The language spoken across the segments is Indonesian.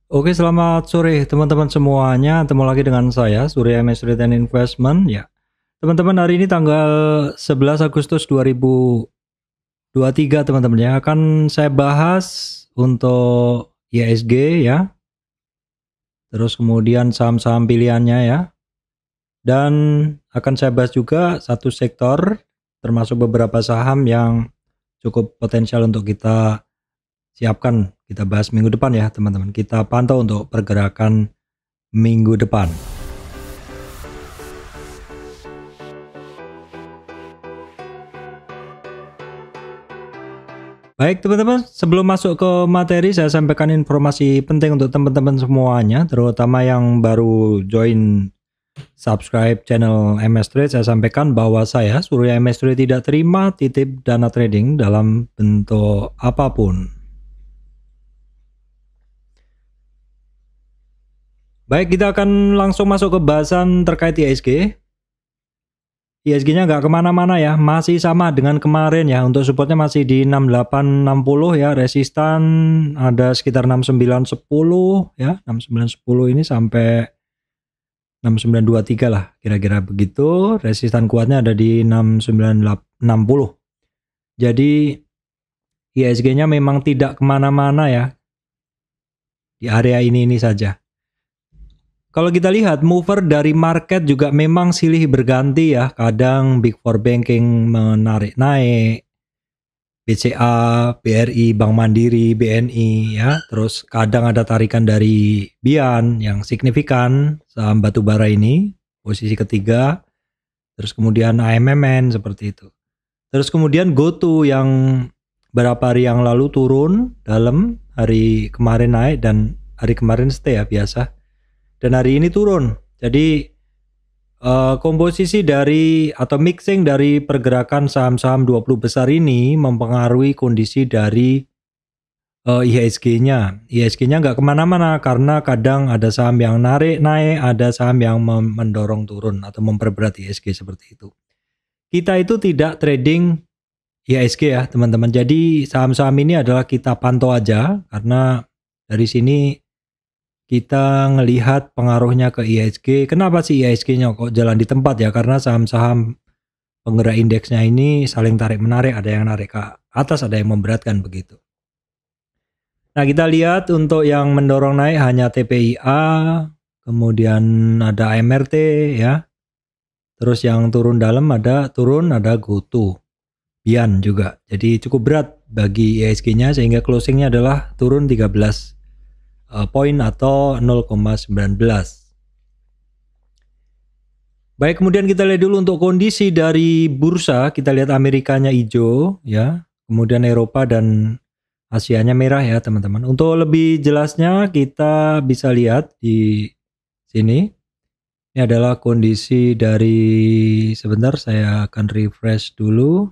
Oke, selamat sore teman-teman semuanya. Ketemu lagi dengan saya, Surya MS Trade and Investment. Ya, teman-teman, hari ini tanggal 11 Agustus 2023, teman-teman ya. Akan saya bahas untuk IHSG ya. Terus kemudian saham-saham pilihannya ya. Dan akan saya bahas juga satu sektor, termasuk beberapa saham yang cukup potensial untuk kita siapkan. Kita bahas minggu depan ya, teman-teman. Kita pantau untuk pergerakan minggu depan. Baik teman-teman, sebelum masuk ke materi saya sampaikan informasi penting untuk teman-teman semuanya, terutama yang baru join subscribe channel MS Trade. Saya sampaikan bahwa saya, Surya MS Trade, tidak terima titip dana trading dalam bentuk apapun. Baik, kita akan langsung masuk ke bahasan terkait IHSG. IHSG-nya nggak kemana-mana ya, masih sama dengan kemarin ya. Untuk supportnya masih di 6860 ya, resistan ada sekitar 6910 ya, 6910 ini sampai 6923 lah, kira-kira begitu. Resistan kuatnya ada di 6960. Jadi IHSG-nya memang tidak kemana-mana ya, di area ini saja. Kalau kita lihat mover dari market juga memang silih berganti ya. Kadang Big Four Banking menarik naik, BCA, BRI, Bank Mandiri, BNI ya. Terus kadang ada tarikan dari Bian yang signifikan, saham batubara ini posisi ketiga. Terus kemudian AMMN seperti itu. Terus kemudian GoTo yang beberapa hari yang lalu turun, dalam hari kemarin naik dan hari kemarin stay ya biasa. Dan hari ini turun. Jadi komposisi dari atau mixing dari pergerakan saham-saham 20 besar ini mempengaruhi kondisi dari IHSG-nya. IHSG-nya nggak kemana-mana karena kadang ada saham yang naik, ada saham yang mendorong turun atau memperberat IHSG seperti itu. Kita itu tidak trading IHSG ya teman-teman. Jadi saham-saham ini adalah kita pantau aja karena dari sini kita ngelihat pengaruhnya ke IHSG. Kenapa sih IHSG-nya kok jalan di tempat ya? Karena saham-saham penggerak indeksnya ini saling tarik-menarik, ada yang narik ke atas, ada yang memberatkan begitu. Nah, kita lihat untuk yang mendorong naik hanya TPIA, kemudian ada AMRT ya. Terus yang turun dalam ada GoTo, Bian juga. Jadi cukup berat bagi IHSG-nya sehingga closingnya adalah turun 13 poin atau 0,19. Baik, kemudian kita lihat dulu untuk kondisi dari bursa. Kita lihat Amerikanya hijau ya, kemudian Eropa dan Asianya merah ya teman-teman. Untuk lebih jelasnya kita bisa lihat di sini. Ini adalah kondisi dari, sebentar saya akan refresh dulu.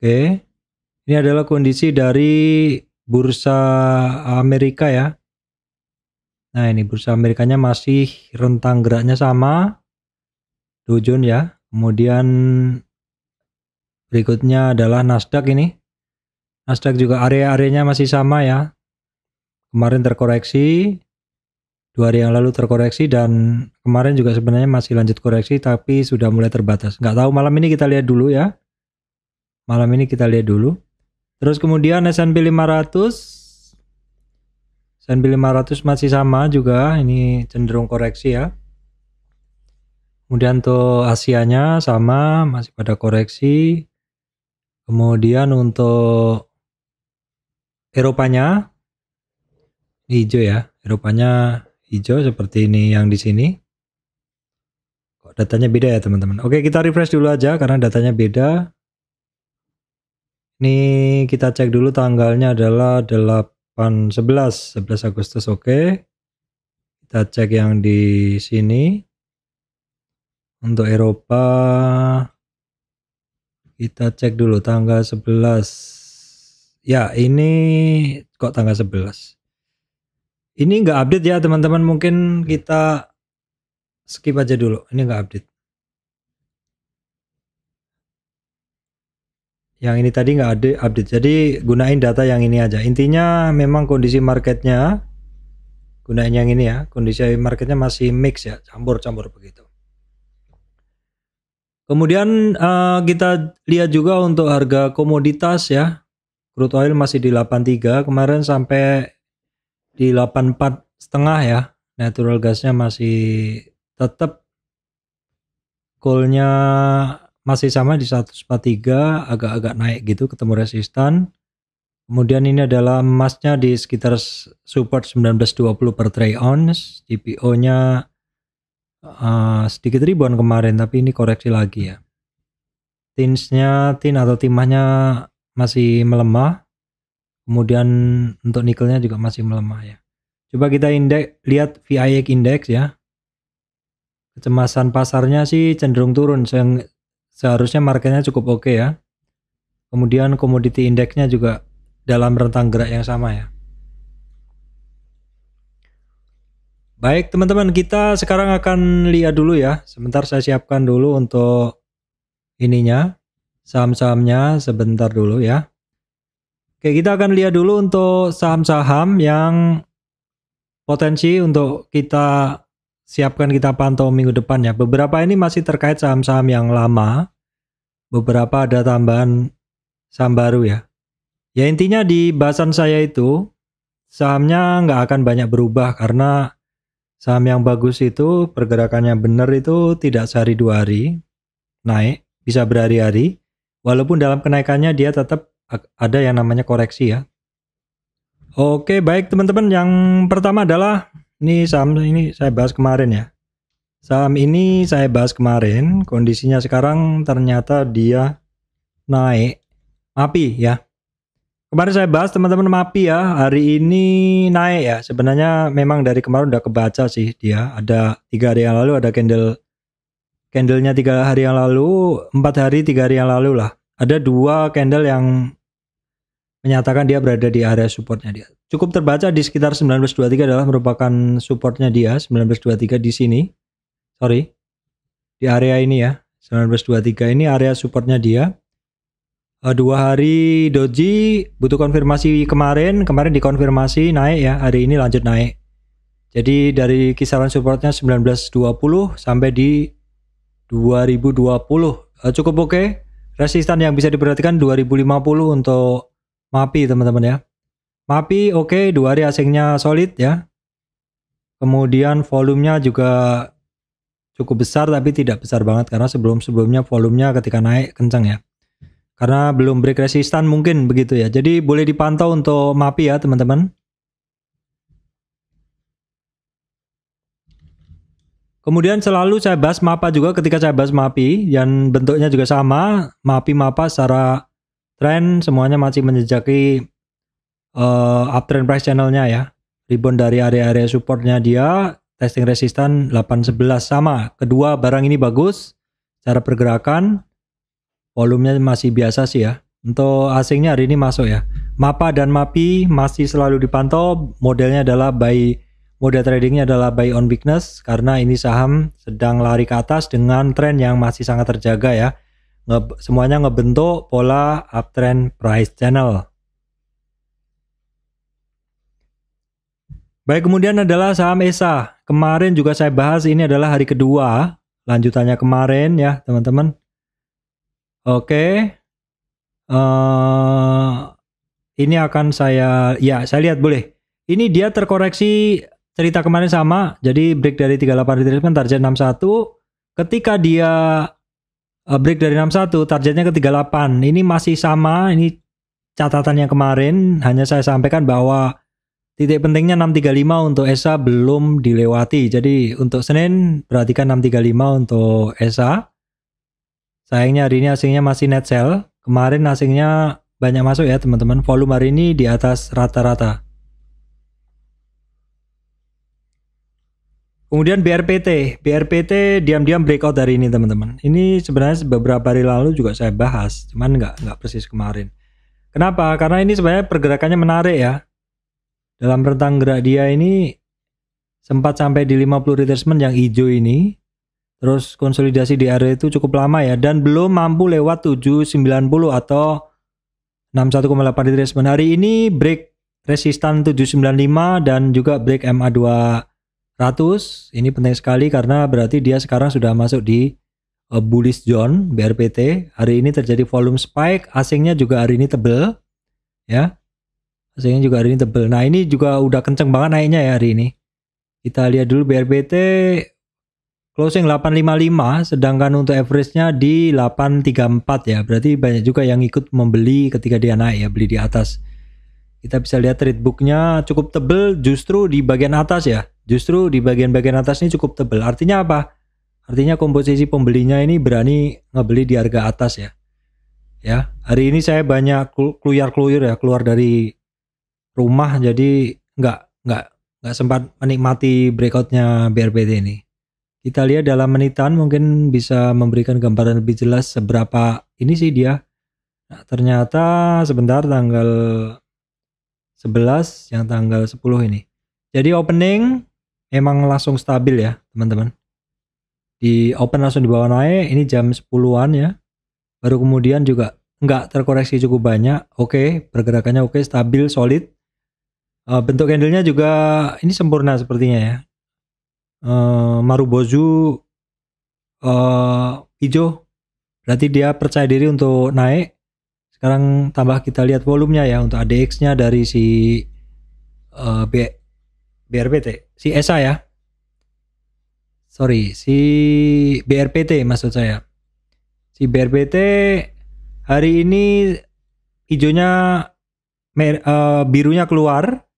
Oke, ini adalah kondisi dari bursa Amerika ya. Nah, ini bursa Amerikanya masih rentang geraknya sama, Dow Jones ya. Kemudian berikutnya adalah Nasdaq ini. Nasdaq juga area-areanya masih sama ya. Kemarin terkoreksi, 2 hari yang lalu terkoreksi, dan kemarin juga sebenarnya masih lanjut koreksi tapi sudah mulai terbatas. Nggak tahu, malam ini kita lihat dulu ya. Malam ini kita lihat dulu. Terus kemudian S&P 500. S&P 500 masih sama juga, ini cenderung koreksi ya. Kemudian untuk Asianya sama, masih pada koreksi. Kemudian untuk Eropanya hijau ya, Eropanya hijau seperti ini yang di sini. Kok datanya beda ya teman-teman? Oke, kita refresh dulu aja karena datanya beda. Ini kita cek dulu tanggalnya adalah 11 Agustus. Oke. Kita cek yang di sini. Untuk Eropa kita cek dulu tanggal 11. Ya, ini kok tanggal 11. Ini nggak update ya teman-teman, mungkin kita skip aja dulu. Ini nggak update. Yang ini tadi nggak ada update. Jadi gunain data yang ini aja. Intinya memang kondisi marketnya, gunain yang ini ya. Kondisi marketnya masih mix ya, campur-campur begitu. Kemudian kita lihat juga untuk harga komoditas ya. Crude oil masih di 83, kemarin sampai di 84 setengah ya. Natural gasnya masih tetap, coalnya masih sama di 143, agak-agak naik gitu, ketemu resistan. Kemudian ini adalah emasnya di sekitar support 1920 per troy ounce. GPO-nya sedikit ribuan kemarin, tapi ini koreksi lagi ya. Tin atau timahnya masih melemah. Kemudian untuk nikelnya juga masih melemah ya. Coba kita lihat VIX index ya. Kecemasan pasarnya sih cenderung turun. Seharusnya marketnya cukup oke ya. Kemudian commodity indexnya juga dalam rentang gerak yang sama ya. Baik teman-teman, kita sekarang akan lihat dulu ya. Sebentar saya siapkan dulu untuk ininya, saham-sahamnya sebentar dulu ya. Oke, kita akan lihat dulu untuk saham-saham yang potensi untuk kita siapkan, kita pantau minggu depan ya. Beberapa ini masih terkait saham-saham yang lama, beberapa ada tambahan saham baru ya. Ya intinya di bahasan saya itu sahamnya nggak akan banyak berubah, karena saham yang bagus itu pergerakannya benar itu tidak sehari dua hari naik, bisa berhari-hari. Walaupun dalam kenaikannya dia tetap ada yang namanya koreksi ya. Oke, baik teman-teman, yang pertama adalah ini saham ini saya bahas kemarin ya. Saham ini saya bahas kemarin, kondisinya sekarang ternyata dia naik. MAPI ya. Kemarin saya bahas teman-teman MAPI ya, hari ini naik ya. Sebenarnya memang dari kemarin udah kebaca sih dia. Ada 3 hari yang lalu ada candlenya 3 hari yang lalu, 4 hari 3 hari yang lalu lah. Ada 2 candle yang menyatakan dia berada di area supportnya dia. Cukup terbaca di sekitar 1923 adalah merupakan supportnya dia, 1923 di sini. Sorry. Di area ini ya, 1923 ini area supportnya dia. 2 hari doji butuh konfirmasi kemarin dikonfirmasi naik ya, hari ini lanjut naik. Jadi dari kisaran supportnya 1920 sampai di 2020 cukup oke. Resistan yang bisa diperhatikan 2050 untuk MAPI teman-teman ya. MAPI oke, 2 hari asingnya solid ya. Kemudian volumenya juga cukup besar tapi tidak besar banget, karena sebelumnya volumenya ketika naik kencang ya. Karena belum break resistan mungkin begitu ya. Jadi boleh dipantau untuk MAPI ya teman-teman. Kemudian selalu saya bahas MAPA juga ketika saya bahas MAPI, dan bentuknya juga sama. MAPI MAPA secara tren semuanya masih menjejaki uptrend price channelnya ya. Rebound dari area-area supportnya dia, testing resistan 811 sama. Kedua barang ini bagus. Cara pergerakan, volumenya masih biasa sih ya. Untuk asingnya hari ini masuk ya. MAPA dan MAPI masih selalu dipantau. Modelnya adalah model tradingnya adalah buy on weakness, karena ini saham sedang lari ke atas dengan tren yang masih sangat terjaga ya. Semuanya ngebentuk pola uptrend price channel. Baik, kemudian adalah saham ESA. Kemarin juga saya bahas, ini adalah hari kedua lanjutannya kemarin ya teman-teman. Oke. Ini akan saya lihat boleh. Ini dia terkoreksi, cerita kemarin sama. Jadi break dari 38 retracement, target 61. Ketika dia break dari 61, targetnya ke 38. Ini masih sama, ini catatan yang kemarin. Hanya saya sampaikan bahwa titik pentingnya 635 untuk ESA belum dilewati. Jadi untuk Senin perhatikan 635 untuk ESA. Sayangnya hari ini asingnya masih net sell. Kemarin asingnya banyak masuk ya teman-teman. Volume hari ini di atas rata-rata. Kemudian BRPT diam-diam breakout hari ini teman-teman. Ini sebenarnya beberapa hari lalu juga saya bahas, cuman nggak persis kemarin. Kenapa? Karena ini sebenarnya pergerakannya menarik ya. Dalam rentang gerak dia ini sempat sampai di 50 retracement yang hijau ini. Terus konsolidasi di area itu cukup lama ya, dan belum mampu lewat 790 atau 61,8 retracement. Hari ini break resistan 795 dan juga break MA 200. Ini penting sekali karena berarti dia sekarang sudah masuk di bullish zone BRPT. Hari ini terjadi volume spike, asingnya juga hari ini tebel ya. Asingnya juga hari ini tebel. Nah, ini juga udah kenceng banget naiknya ya hari ini. Kita lihat dulu BRPT closing 855, sedangkan untuk average-nya di 834 ya. Berarti banyak juga yang ikut membeli ketika dia naik ya, beli di atas. Kita bisa lihat trade book-nya cukup tebel justru di bagian atas ya. Justru di bagian-bagian atas ini cukup tebel. Artinya apa? Artinya komposisi pembelinya ini berani ngebeli di harga atas ya. Ya, hari ini saya banyak kluyur ya, keluar dari rumah jadi nggak sempat menikmati breakout-nya BRPT ini. Kita lihat dalam menitan mungkin bisa memberikan gambaran lebih jelas seberapa ini sih dia. Nah, ternyata sebentar tanggal 11 yang tanggal 10 ini. Jadi opening emang langsung stabil ya teman-teman. Di open langsung di bawah naik, ini jam 10-an ya. Baru kemudian juga nggak terkoreksi cukup banyak. Oke, pergerakannya oke, stabil, solid. Bentuk candlenya juga ini sempurna sepertinya ya. Marubozu hijau, berarti dia percaya diri untuk naik. Sekarang tambah kita lihat volumenya ya untuk ADX-nya dari si BRPT, si ESA ya. Sorry, si BRPT maksud saya. Si BRPT hari ini hijaunya birunya keluar,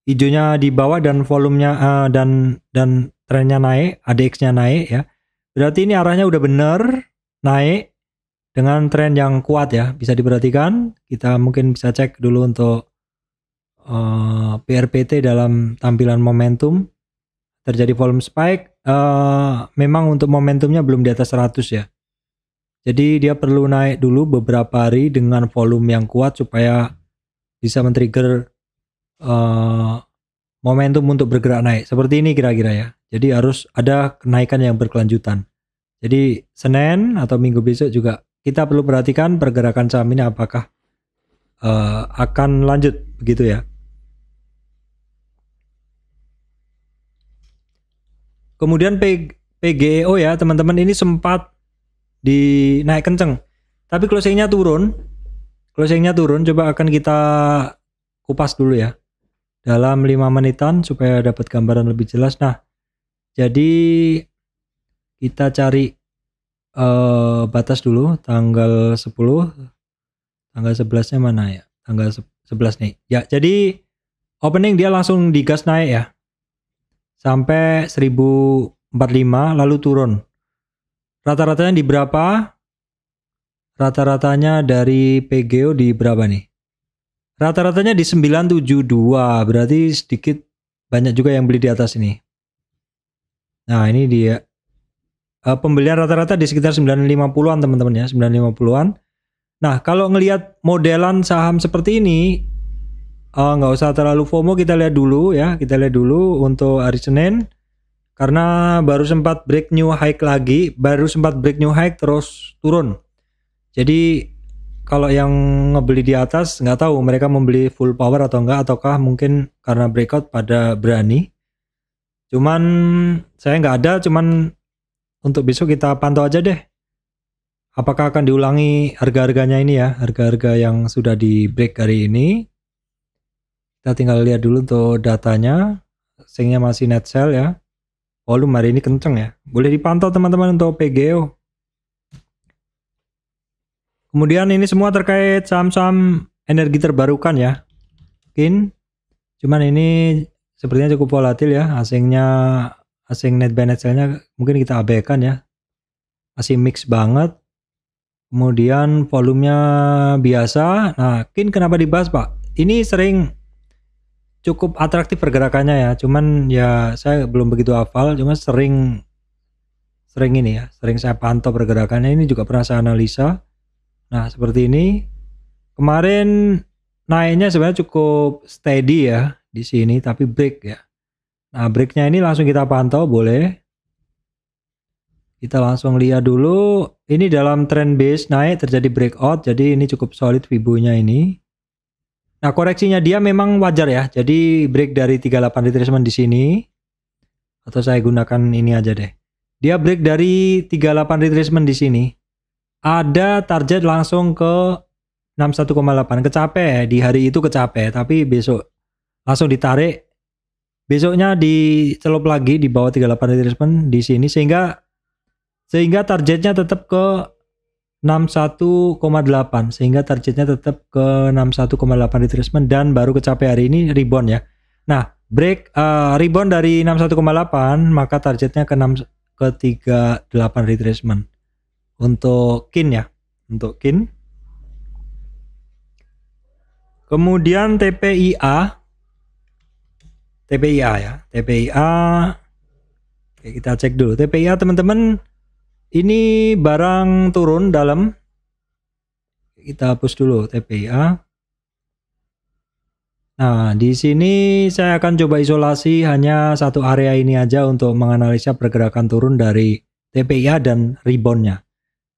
hijaunya di bawah dan volumenya dan trennya naik, ADX-nya naik ya. Berarti ini arahnya udah bener naik dengan tren yang kuat ya. Bisa diperhatikan. Kita mungkin bisa cek dulu untuk BRPT dalam tampilan momentum. Terjadi volume spike. Memang untuk momentumnya belum di atas 100 ya. Jadi dia perlu naik dulu beberapa hari dengan volume yang kuat supaya bisa men-trigger momentum untuk bergerak naik. Seperti ini kira-kira ya. Jadi harus ada kenaikan yang berkelanjutan. Jadi Senin atau minggu besok juga kita perlu perhatikan pergerakan saham ini apakah akan lanjut begitu ya. Kemudian PGEO ya teman-teman, ini sempat dinaik kenceng. Tapi closingnya turun. Coba akan kita kupas dulu ya. Dalam 5 menitan supaya dapat gambaran lebih jelas. Nah, jadi kita cari batas dulu tanggal 10. Tanggal 11-nya mana ya? Tanggal 11 nih. Ya, jadi opening dia langsung digas naik ya. Sampai 1045 lalu turun. Rata-ratanya di berapa? Rata-ratanya dari PGO di berapa nih? Rata-ratanya di 972, berarti sedikit banyak juga yang beli di atas ini. Nah, ini dia. Pembelian rata-rata di sekitar 950-an teman-teman ya, 950-an. Nah, kalau ngelihat modelan saham seperti ini, nggak usah terlalu FOMO, kita lihat dulu ya. Kita lihat dulu untuk hari Senin. Karena baru sempat break new high lagi, terus turun. Jadi kalau yang ngebeli di atas nggak tahu mereka membeli full power atau enggak, ataukah mungkin karena breakout pada berani. Cuman saya nggak ada, cuman untuk besok kita pantau aja deh. Apakah akan diulangi harga-harganya ini ya, harga-harga yang sudah di break hari ini. Kita tinggal lihat dulu untuk datanya. Asingnya masih net sell ya. Volume hari ini kenceng ya. Boleh dipantau teman-teman untuk PGO. Kemudian ini semua terkait saham-saham energi terbarukan ya. Mungkin cuman ini sepertinya cukup volatil ya. Asing net buy net sell-nya mungkin kita abaikan ya. Masih mix banget. Kemudian volumenya biasa. Nah, Kin kenapa dibahas Pak? Ini sering cukup atraktif pergerakannya ya. Cuman ya saya belum begitu hafal. Cuma sering ini ya. Sering saya pantau pergerakannya. Ini juga pernah saya analisa. Nah, seperti ini. Kemarin naiknya sebenarnya cukup steady ya di sini, tapi break ya. Nah, breaknya ini langsung kita pantau boleh. Kita langsung lihat dulu. Ini dalam trend base naik terjadi breakout. Jadi ini cukup solid Fibo-nya ini. Nah, koreksinya dia memang wajar ya. Jadi break dari 38 retracement di sini. Atau saya gunakan ini aja deh. Dia break dari 38 retracement di sini. Ada target langsung ke 61,8. Kecape di hari itu kecape, tapi besok langsung ditarik. Besoknya dicelup lagi di bawah 38 retracement di sini sehingga targetnya tetap ke 61,8, sehingga targetnya tetap ke 61,8 retracement dan baru kecapai hari ini rebound ya. Nah, break rebound dari 61,8 maka targetnya ke 38 retracement untuk KIN ya, untuk KIN. Kemudian TPIA ya, TPIA. Oke, kita cek dulu TPIA teman-teman. Ini barang turun dalam. Kita hapus dulu TPIA. Nah, di sini saya akan coba isolasi hanya satu area ini aja untuk menganalisa pergerakan turun dari TPIA dan reboundnya.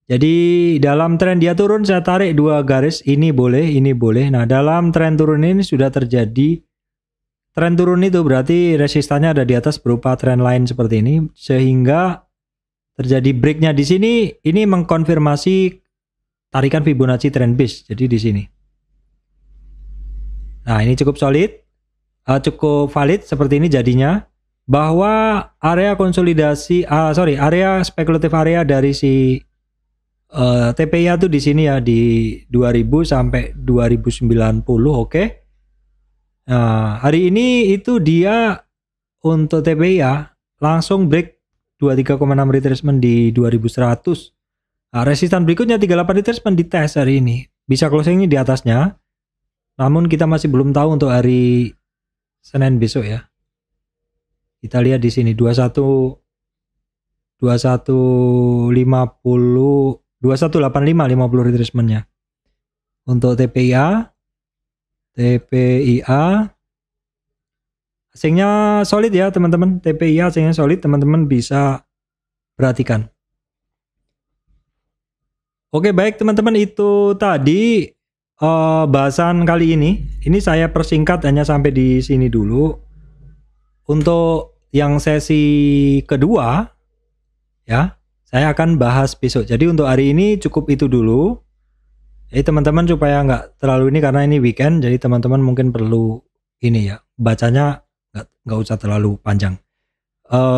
Jadi dalam tren dia turun, saya tarik dua garis, ini boleh, ini boleh. Nah, dalam tren turun ini sudah terjadi tren turun itu berarti resistannya ada di atas berupa trend line seperti ini, sehingga terjadi breaknya di sini. Ini mengkonfirmasi tarikan Fibonacci trend base. Jadi di sini. Nah, ini cukup solid, cukup valid seperti ini jadinya. Bahwa area konsolidasi, area spekulatif area dari si TPIA tuh di sini ya, di 2000 sampai 2090, oke. Nah, hari ini itu dia untuk TPIA langsung break 23,6 retracement di 2100. Nah, resistan berikutnya 38 retracement di tes hari ini. Bisa closing di atasnya. Namun kita masih belum tahu untuk hari Senin besok ya. Kita lihat di sini 2185 50 retracementnya. Untuk TPIA asingnya solid ya teman-teman. TPIA asingnya solid, teman-teman bisa perhatikan. Oke, baik teman-teman, itu tadi bahasan kali ini. Ini saya persingkat hanya sampai di sini dulu. Untuk yang sesi kedua ya, saya akan bahas besok. Jadi untuk hari ini cukup itu dulu. Jadi teman-teman supaya nggak terlalu ini, karena ini weekend, jadi teman-teman mungkin perlu ini ya, bacanya nggak usah terlalu panjang.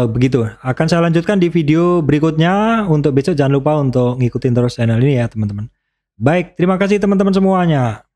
Begitu. Akan saya lanjutkan di video berikutnya. Untuk besok jangan lupa untuk ngikutin terus channel ini ya teman-teman. Baik, terima kasih teman-teman semuanya.